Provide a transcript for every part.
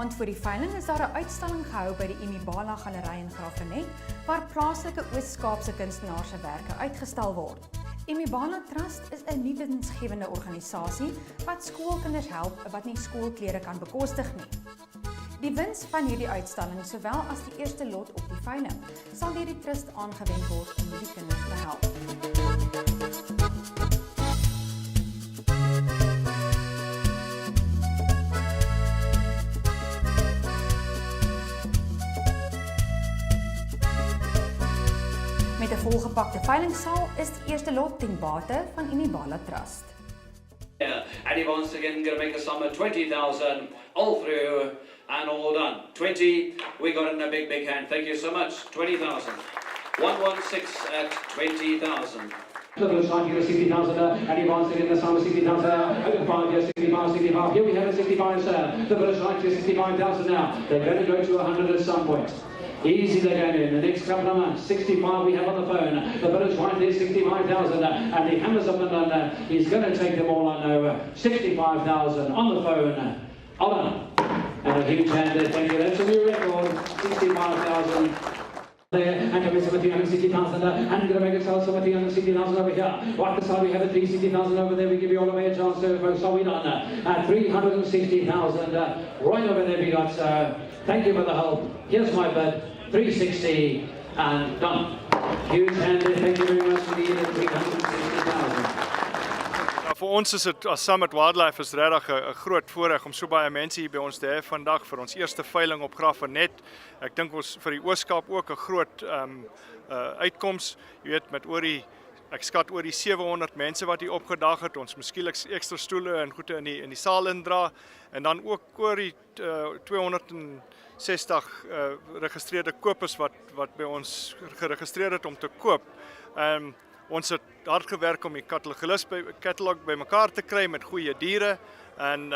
maand voor die veiling is daar 'n uitstalling gehou by die Imibala Galery in Graafrenet, waar plaaslike Oos-Kaapse kunstenaars se werke uitgestal word. Imibala Trust is 'n nuwensgewende organisasie wat skoolkinders help wat nie skoolklere kan bekostig nie. Die wins van hierdie uitstalling, sowel as die eerste lot op die veiling, sal deur die trust aangewend word om die kinders te help. Met 'n volgepakte veilingsaal is die eerste lot ten bate van Imibala Trust. Yeah, and he once again going to make a sum of 20,000 all through and all done. 20, we got in a big hand. Thank you so much. 20,000. 116 at 20,000. The first time here is 60,000, and he wants to get the sum of 60,000, 5 years, 65, 65. Here we have a 65, sir. The first right here is 65,000 now. They're going to go to 100 at some point. Easy they're going in. The next couple of months, 65 we have on the phone. The village right there, 65,000. And he hammers up and down. He's going to take them all on over. 65,000 on the phone. Hold on. And a huge hand there. Thank you. That's a new record. 65,000. There, and there is 360,000, and going to make it sell 360,000 over here. Right beside we have a 360,000 over there. We give you all the way a chance to folks. So we done 360,000 right over there. We got. Thank you for the help. Here's my bid. 360 and done. Huge hand there. Thank you very much for the 360,000. Vir ons is dit as Summit Wildlife is regtig 'n groot voorreg om so baie mense hier by ons te hê vandag vir ons eerste veiling op Graafrenet. Ek dink ons vir die Oos-Kaap ook 'n groot uitkoms. Jy weet met ek skat oor die 700 mense wat hier opgedag het. Ons miskien ekstra stoele en goede in die saal indra en dan ook oor die 260 geregistreerde kopers wat by ons geregistreer het om te koop. Ons het hard gewerk om die katalog by mekaar te kry met goeie diere en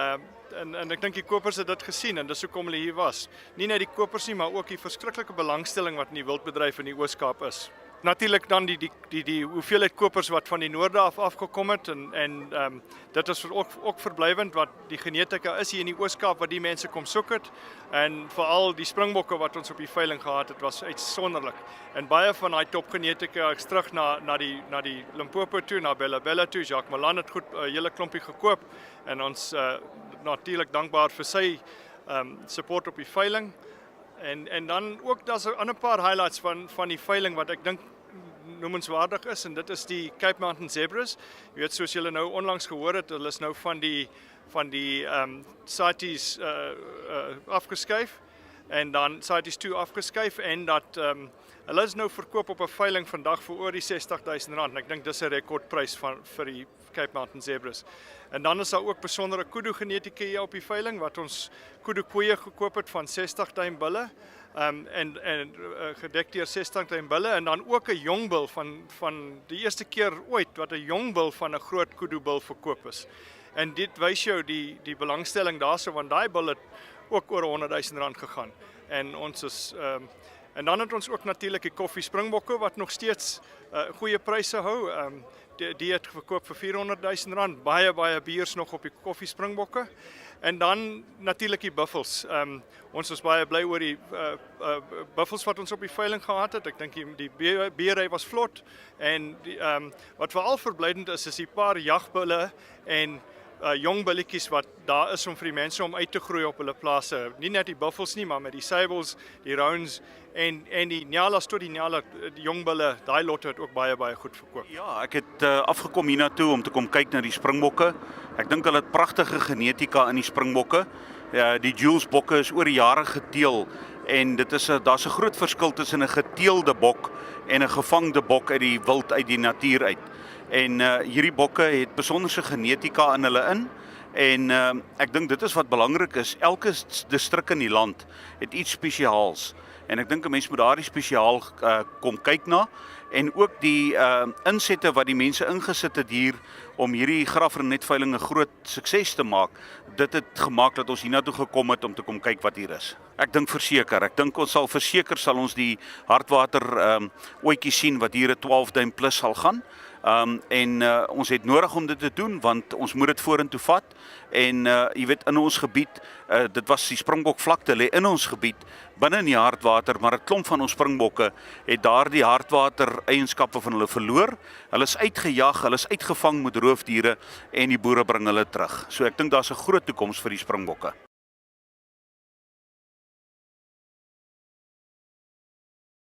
ek dink die kopers het dit gesien en dis hoekom hulle hier was. Nie net die kopers nie, maar ook die verskriklike belangstelling wat in die wildbedryf in die Oos-Kaap is. Natuurlik dan die hoeveelheid kopers wat van die noorde af afgekom het en dit is ook verblywend wat die genetika is hier in die Oos-Kaap wat die mense kom soek het en veral die springbokke wat ons op die veiling gehad het was uitsonderlik. En baie van daai topgenetika ek's terug na die Limpopo toe, na Bella toe. Jacques Malan het goed 'n hele klompie gekoop en ons natuurlik dankbaar vir sy support op die veiling. En dan ook daar's 'n ander paar highlights van die veiling wat ek dink noemenswaardig is en dit is die Cape Mountain Zebras. Jy weet soos julle nou onlangs gehoor het, hulle is nou van die CITES afgeskuif en dan CITES 2 afgeskuif en dat hulle is nou verkoop op 'n veiling vandag vir oor die R60,000 en ek dink dis 'n rekordprys vir die Cape Mountain Zebras. En dan is daar ook besondere kudu genetika hier op die veiling wat ons kudu koeie gekoop het van 60 duim bulle en gedek deur 60 duim bulle en dan ook 'n jong bil van die eerste keer ooit wat 'n jong bil van 'n groot kudu bil verkoop is. En dit wys jou die belangstelling daarso want daai bil het ook oor R100,000 gegaan. En ons is en dan het ons ook natuurlik die koffie springbokke wat nog steeds goeie pryse hou. Die het verkoop vir R400,000, baie biers nog op die koffie springbokke. En dan natuurlik die buffels. Ons is baie bly oor die buffels wat ons op die veiling gehad het. Ek dink die beery was vlot en wat veral verblydend is die paar jagbulle en jong billetjies wat daar is om vir die mense om uit te groei op hulle plase. Nie net die buffels nie, maar met die sable, die rounds en die nyalas tot die nyala, die jong bulle, daai lotte het ook baie goed verkoop. Ja, ek het afgekom hiernatoe om te kom kyk na die springbokke. Ek dink hulle het pragtige genetika in die springbokke. Die Jules bokke is oor die jare geteel en daar's 'n groot verskil tussen 'n geteelde bok en 'n gevangde bok uit die wild uit die natuur uit. En hierdie bokke het besonderse genetika in hulle in en ek dink dit is wat belangrik is. Elke distrik in die land het iets spesiaals en ek dink 'n mens moet daardie spesiaal kom kyk na en ook die insette wat die mense ingesit het hier om hierdie Graafrenet veiling 'n groot sukses te maak. Dit het gemaak dat ons hiernatoe gekom het om te kom kyk wat hier is. Ek dink verseker, ons sal ons die hartwater ooitjie sien wat hier 'n 12 duim plus sal gaan. Ons het nodig om dit te doen want ons moet dit vorentoe vat en jy weet in ons gebied, dit was die springbokvlakte lê in ons gebied binne in die hartwater, maar 'n klomp van ons springbokke het daardie hartwater eienskappe van hulle verloor. Hulle is uitgejag, hulle is uitgevang met roofdiere en die boere bring hulle terug. So ek dink daar's 'n groot toekoms vir die springbokke.